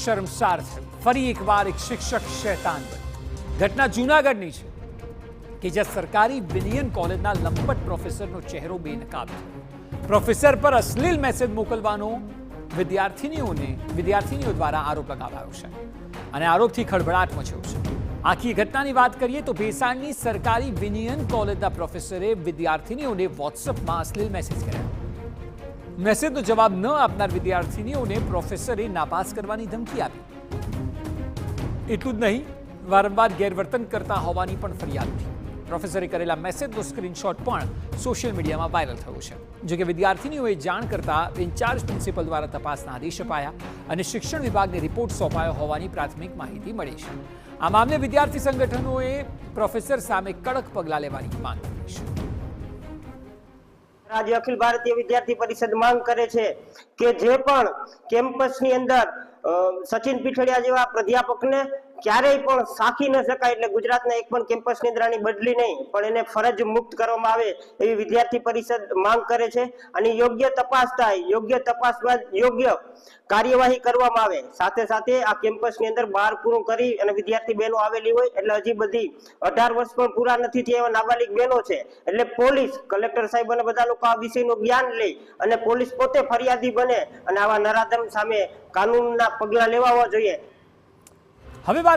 શર્મસાર થયું। ફરી એકવાર એક શિક્ષક શૈતાન બન્યો। ઘટના જૂનાગઢની છે કે જ્યાં સરકારી વિનયન કોલેજના લંપટ પ્રોફેસરનો ચહેરો બેનકાબ છે। પ્રોફેસર પર અશ્લીલ મેસેજ મોકલવાનો વિદ્યાર્થીનીઓ દ્વારા આરોપ લગાવાયો છે અને આરોપથી ખળભળાટ મચ્યો છે। આખી ઘટનાની વાત કરીએ તો ભેસાણની સરકારી વિનયન કોલેજના પ્રોફેસરે વિદ્યાર્થીનીઓને વોટ્સએપમાં અશ્લીલ મેસેજ કર્યા। મેસેજનો જવાબ ન આપનાર વિદ્યાર્થીનીઓને પ્રોફેસરે નાપાસ કરવાની ધમકી આપી। એટલું જ નહીં, વારંવાર ગેરવર્તન કરતા હોવાની પણ ફરિયાદ ઉઠી। પ્રોફેસરે કરેલા મેસેજનો સ્ક્રીનશોટ પણ સોશિયલ મીડિયામાં વાયરલ થયો છે। જોકે વિદ્યાર્થીનીઓએ જાણ કરતા ઇન્ચાર્જ પ્રિન્સિપલ દ્વારા તપાસના આદેશ અપાયા અને શિક્ષણ વિભાગને રિપોર્ટ સોંપાયો હોવાની પ્રાથમિક માહિતી મળી છે। આ મામલે વિદ્યાર્થી સંગઠનોએ પ્રોફેસર સામે કડક પગલાં લેવાની માંગ કરી છે। આજે અખિલ ભારતીય વિદ્યાર્થી પરિષદ માંગ કરે છે કે જે પણ કેમ્પસની અંદર સચિન પીઠડિયા જેવા પ્રાધ્યાપકને ક્યારેય પણ સાખી ન શકાય, એટલે ગુજરાતના એક પણ કેમ્પસની અંદર આની બદલી નહીં પણ એને ફરજ મુક્ત કરવામાં આવે એવી વિદ્યાર્થી પરિષદ માંગ કરે છે અને યોગ્ય તપાસ થાય, યોગ્ય તપાસ બાદ યોગ્ય કાર્યવાહી કરવામાં આવે। સાથે સાથે આ કેમ્પસની અંદર બહાર પૂરું કરી અને વિદ્યાર્થી બહેનો આવેલી હોય એટલે હજી બધી 18 વર્ષ પણ પૂરા નથી થયા એવા નાબાલિગ બહેનો છે, એટલે પોલીસ, કલેક્ટર સાહેબ અને બધા લોકો આ વિષયનું જ્ઞાન લે અને પોલીસ પોતે ફરિયાદી બને અને આવા નરાધમ સામે કાનૂનના પગલાં લેવા જોઈએ। હવે વાત